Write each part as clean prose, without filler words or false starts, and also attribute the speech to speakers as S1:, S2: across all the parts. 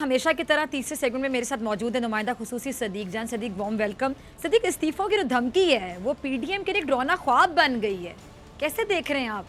S1: हमेशा की तरह तीसरे सेगमेंट में मेरे साथ मौजूद है नुमाइंदा खुसूसी सदीक जान। Sadiq warm welcome. सदीक, इस्तीफों की जो धमकी है वो पीडीएम के लिए एक डरावना ख्वाब बन गई है, कैसे देख रहे हैं आप?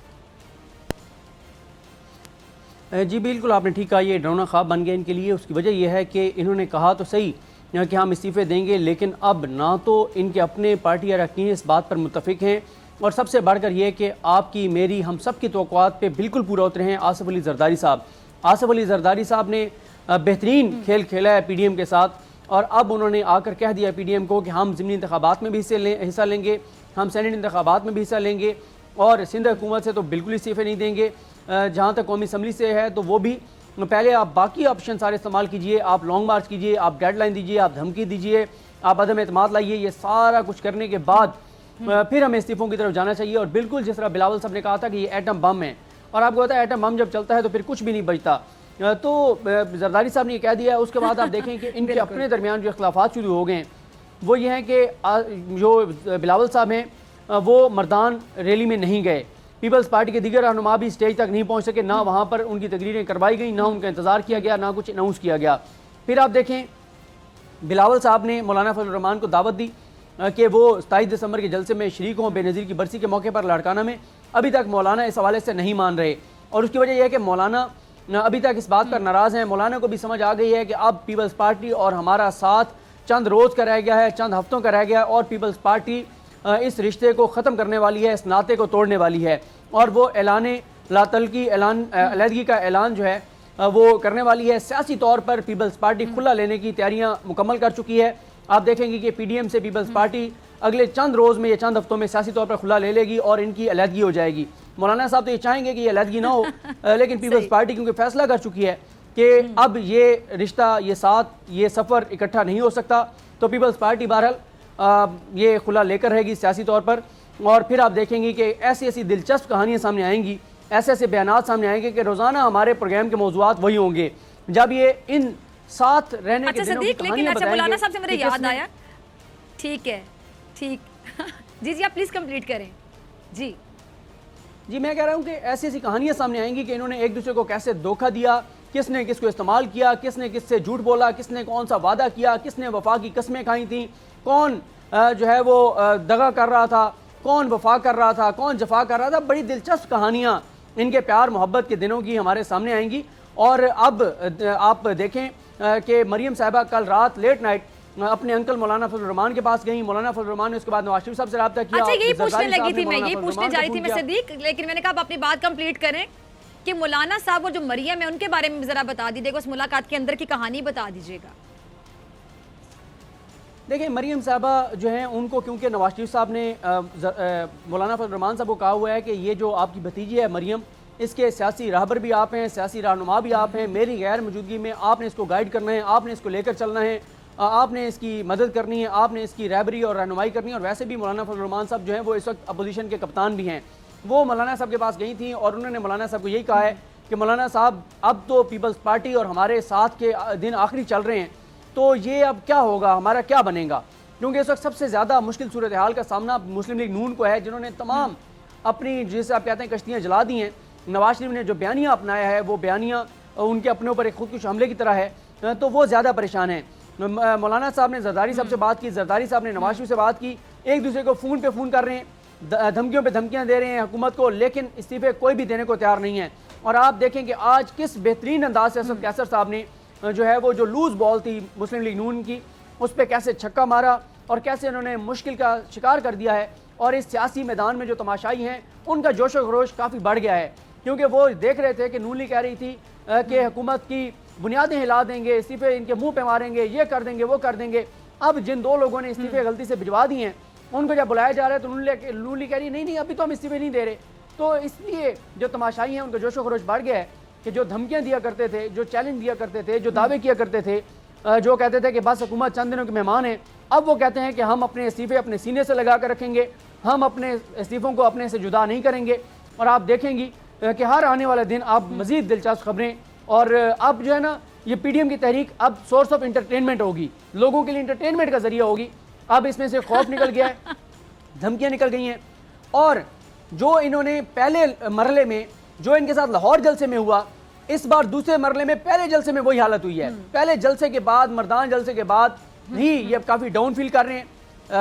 S2: जी बिल्कुल, आपने ठीक कहा, ये डरावना ख्वाब बन गया इनके लिए। उसकी वजह यह है कि इन्होंने कहा तो सही कि हम इस्तीफ़े देंगे, लेकिन अब ना तो इनके अपने पार्टी अरकान इस बात पर मुत्तफिक हैं, और सबसे बढ़कर यह कि आपकी मेरी हम सब की तवक्कुआत पे बिल्कुल पूरा उतरे हैं आसिफ अली जरदारी साहब। आसिफ अली जरदारी साहब ने बेहतरीन खेल खेला है पीडीएम के साथ, और अब उन्होंने आकर कह दिया पीडीएम को कि हम ज़िमनी इंतखाबात में भी हिस्सा लेंगे, हम सेनेट इंतखाबात में भी हिस्सा लेंगे, और सिंध हुकूमत से तो बिल्कुल इस्तीफ़े नहीं देंगे। जहाँ तक कौमी असम्बली से है तो वो भी पहले आप बाकी ऑप्शन सारे इस्तेमाल कीजिए, आप लॉन्ग मार्च कीजिए, आप डेडलाइन दीजिए, आप धमकी दीजिए, आप अदम एतमाद लाइए, ये सारा कुछ करने के बाद फिर हमें इस्तीफ़ों की तरफ जाना चाहिए। और बिल्कुल जिस तरह बिलावल साहब ने कहा था कि ये एटम बम है, और आपको पता है एटम बम जब चलता है तो फिर कुछ भी नहीं बचता, तो जरदारी साहब ने ये कह दिया है। उसके बाद आप देखें कि इनके अपने दरमियान जो इख्लाफात शुरू हो गए हैं वो ये हैं कि जो बिलावल साहब हैं वो मर्दान रैली में नहीं गए, पीपल्स पार्टी के दीगर रहनुमा भी स्टेज तक नहीं पहुंच सके, ना वहाँ पर उनकी तकरीरें करवाई गई, ना उनका इंतज़ार किया गया, ना कुछ अनाउंस किया गया। फिर आप देखें बिलावल साहब ने मौलाना फजल रहमान को दावत दी कि वो 27 दिसंबर के जलसे में शरीक हों बेनज़ीर की बरसी के मौके पर लाड़काना में। अभी तक मौलाना इस हवाले से नहीं मान रहे, और उसकी वजह यह है कि मौलाना अभी तक इस बात पर नाराज़ हैं। मौलाना को भी समझ आ गई है कि अब पीपल्स पार्टी और हमारा साथ चंद रोज़ का रह गया है, चंद हफ्तों का रह गया है, और पीपल्स पार्टी इस रिश्ते को ख़त्म करने वाली है, इस नाते को तोड़ने वाली है, और वो ऐलान लातल्की अलहदगी का ऐलान जो है वो करने वाली है। सियासी तौर पर पीपल्स पार्टी खुला लेने की तैयारियां मुकम्मल कर चुकी है। आप देखेंगे कि पीडीएम से पीपल्स पार्टी अगले चंद रोज़ में या चंद हफ्तों में सियासी तौर पर खुला ले लेगी और इनकी अलहदगी हो जाएगी। मौलाना साहब तो ये चाहेंगे कि ये अलहदगी ना हो, लेकिन पीपल्स पार्टी क्योंकि फैसला कर चुकी है कि अब ये रिश्ता, ये साथ, ये सफ़र इकट्ठा नहीं हो सकता, तो पीपल्स पार्टी बहरहाल ये खुला लेकर रहेगी सियासी तौर पर। और फिर आप देखेंगे कि ऐसी ऐसी दिलचस्प कहानियाँ सामने आएंगी, ऐसे ऐसे बयानात सामने आएंगे कि रोज़ाना हमारे प्रोग्राम के मौज़ूआत वही होंगे जब ये इन साथ रहने के दिनों की कहानियाँ बताएंगे।
S1: मौलाना साहब से मेरे याद आया, ठीक है, ठीक जी जी, आप प्लीज़ कंप्लीट करें। जी
S2: जी, मैं कह रहा हूँ कि ऐसी ऐसी कहानियाँ सामने आएंगी कि इन्होंने एक दूसरे को कैसे धोखा दिया, किसने किसको इस्तेमाल किया, किसने किससे झूठ बोला, किसने कौन सा वादा किया, किसने वफा की कस्में खाई थी, कौन जो है वो दगा कर रहा था, कौन वफा कर रहा था, कौन जफा कर रहा था। बड़ी दिलचस्प कहानियाँ इनके प्यार मोहब्बत के दिनों की हमारे सामने आएंगी। और अब आप देखें कि मरियम साहिबा कल रात लेट नाइट अपने अंकल मौलाना फजल रहमान के पास गई। मौलाना फजल रहमान ने उसके बाद नवाज शरीफ साहब से रब्ता किया।
S1: अच्छा, यही पूछने लगी थी मैं, यही पूछने जा रही थी मैं सदीक, लेकिन मैंने कहा आप अपनी बात कंप्लीट करें कि मौलाना साहब वो जो मरियम है उनके बारे में जरा बता दीजिएगा, उस मुलाकात के अंदर की कहानी बता दीजिएगा।
S2: देखिए, मरियम साहबा जो हैं उनको क्योंकि नवाज शरीफ साहब ने मौलाना फजल रहमान साहब को कहा हुआ है कि ये जो आपकी भतीजी है मरियम, इसके सियासी रहबर भी आप हैं, सियासी रहनुमा भी आप हैं, मेरी गैर मौजूदगी में आपने इसको गाइड करना है, आपने इसको लेकर चलना है, आपने इसकी मदद करनी है, आपने इसकी रहबरी और रहनुमाई करनी है। और वैसे भी मौलाना फजल रहमान साहब जो हैं वो इस वक्त अपोजिशन के कप्तान भी हैं। वो मौलाना साहब के पास गई थी और उन्होंने मौलाना साहब को यही कहा है कि मौलाना साहब अब तो पीपल्स पार्टी और हमारे साथ के दिन आखिरी चल रहे हैं, तो ये अब क्या होगा, हमारा क्या बनेगा, क्योंकि इस वक्त सबसे ज़्यादा मुश्किल सूरत हाल का सामना मुस्लिम लीग नून को है, जिन्होंने तमाम अपनी जिसे आप कहते हैं कश्तियाँ जला दी हैं। नवाज शरीफ ने जो बयानिया अपनाया है वो बयानिया उनके अपने ऊपर एक खुदकुश हमले की तरह है, तो वो ज़्यादा परेशान है। मौलाना साहब ने जरदारी साहब से बात की, जरदारी साहब ने नवाज शरीफ से बात की, एक दूसरे को फ़ोन पे फ़ोन कर रहे हैं, धमकियों पे धमकियां दे रहे हैं हुकूमत को, लेकिन इस्तीफे कोई भी देने को तैयार नहीं है। और आप देखें कि आज किस बेहतरीन अंदाज से असद कैसर साहब ने जो है वो जो लूज़ बॉल थी मुस्लिम लीग नून की, उस पर कैसे छक्का मारा और कैसे उन्होंने मुश्किल का शिकार कर दिया है। और इस सियासी मैदान में जो तमाशाई हैं उनका जोश व खरोश काफ़ी बढ़ गया है, क्योंकि वो देख रहे थे कि नून लीग कह रही थी कि हुकूमत की बुनियादें हिला देंगे, इस्तीफे इनके मुंह पे मारेंगे, ये कर देंगे, वो कर देंगे। अब जिन दो लोगों ने इस्तीफे गलती से भिजवा दिए हैं उनको जब बुलाया जा रहा है तो नून लीग कह रही नहीं अभी तो हम इस्तीफे नहीं दे रहे। तो इसलिए जो तमाशाई हैं उनका जोश व खरोश बढ़ गया है कि जो धमकियाँ दिया करते थे, जो चैलेंज दिया करते थे, जो दावे किया करते थे, जो कहते थे कि बस हुकूमत चंद दिनों के मेहमान है, अब वो कहते हैं कि हम अपने इस्तीफे अपने सीने से लगा कर रखेंगे, हम अपने इस्तीफ़ों को अपने से जुदा नहीं करेंगे। और आप देखेंगी कि हर आने वाले दिन आप मज़ीद दिलचस्प खबरें, और अब जो है ना ये पीडीएम की तहरीक अब सोर्स ऑफ इंटरटेनमेंट होगी, लोगों के लिए इंटरटेनमेंट का जरिया होगी। अब इसमें से खौफ निकल गया है, धमकियाँ निकल गई हैं। और जो इन्होंने पहले मरहले में जो इनके साथ लाहौर जलसे में हुआ इस बार दूसरे मरले में पहले जलसे में वही हालत हुई है। पहले जलसे के बाद, मर्दान जलसे के बाद ही ये काफी डाउन फील कर रहे हैं,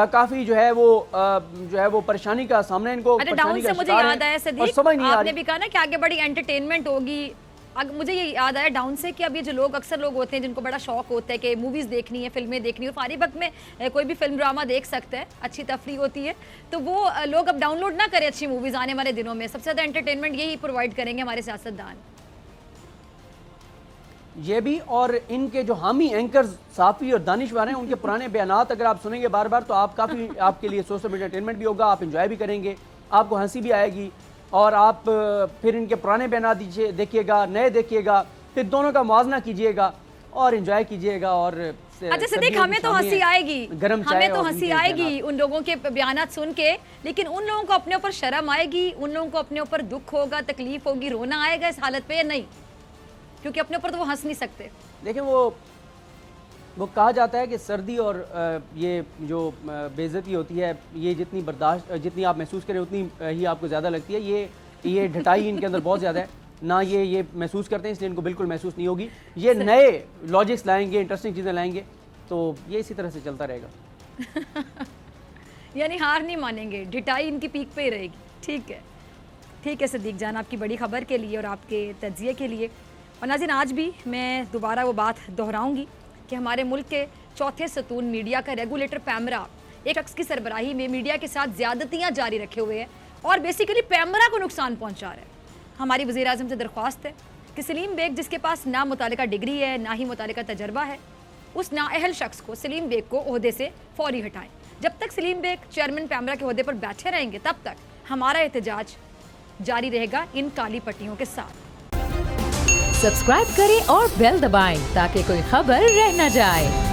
S2: काफी जो है वो परेशानी का सामना इनको।
S1: डाउन से मुझे याद आया सदीक,
S2: समझ नहीं
S1: आपने भी कहा ना कि आगे बड़ी एंटरटेनमेंट होगी। मुझे ये याद आया डाउन से कि अब ये जो लोग अक्सर लोग होते हैं जिनको बड़ा शौक होता है कि मूवीज़ देखनी है, फिल्में देखनी है, फारिग वक्त में कोई भी फिल्म ड्रामा देख सकते हैं, अच्छी तफरी होती है, तो वो लोग अब डाउनलोड ना करें अच्छी मूवीज़ आने वाले दिनों में। सबसे ज़्यादा एंटरटेनमेंट यही प्रोवाइड करेंगे हमारे सियासतदान।
S2: ये भी, और इनके जो हामी एंकर्स साफ़ी और दानिशवर हैं, उनके पुराने बयानात अगर आप सुनेंगे बार बार तो आप काफ़ी आपके लिए सोर्स ऑफ एंटरटेनमेंट भी होगा, आप इंजॉय भी करेंगे, आपको हंसी भी आएगी, और आप फिर इनके पुराने बयानात देखिएगा, नए देखिएगा, फिर दोनों का मुआवजा कीजिएगा और इंजॉय कीजिएगा। और
S1: अच्छा सदीक, हमें तो हंसी आएगी, हमें तो हंसी आएगी उन लोगों के बयानात सुन के, लेकिन उन लोगों को अपने ऊपर शर्म आएगी, उन लोगों को अपने ऊपर दुख होगा, तकलीफ होगी, रोना आएगा इस हालत पे या नहीं? क्योंकि अपने ऊपर तो वो हंस नहीं सकते।
S2: देखिए वो कहा जाता है कि सर्दी और ये जो बेइज्जती होती है, ये जितनी आप महसूस करें उतनी ही आपको ज़्यादा लगती है। ये ढटाई इनके अंदर बहुत ज़्यादा है ना, ये महसूस करते हैं, इसलिए इनको बिल्कुल महसूस नहीं होगी। ये नए लॉजिक्स लाएंगे, इंटरेस्टिंग चीज़ें लाएंगे, तो ये इसी तरह से चलता रहेगा।
S1: यानी हार नहीं मानेंगे, ढटाई इनकी पीक पे ही रहेगी। ठीक है सदीक जान, आपकी बड़ी खबर के लिए और आपके तज्जिए के लिए। और नाज़रीन, आज भी मैं दोबारा वो बात दोहराऊंगी कि हमारे मुल्क के चौथे सतून मीडिया का रेगुलेटर पैमरा एक शख्स की सरबराही में मीडिया के साथ ज़्यादतियाँ जारी रखे हुए हैं और बेसिकली पैमरा को नुकसान पहुँचा रहा है। हमारी वज़ीर आज़म से दरख्वास्त है कि सलीम बेग, जिसके पास ना मुतालिका डिग्री है ना ही मुतालिका तजर्बा है, उस नाअहल शख्स को, सलीम बेग को, ओहदे से फौरी हटाएं। जब तक सलीम बेग चेयरमैन पैमरा के ओहदे पर बैठे रहेंगे तब तक हमारा एहतजाज जारी रहेगा इन काली पट्टियों के साथ।
S3: सब्सक्राइब करें और बेल दबाएं ताकि कोई खबर रह न जाए।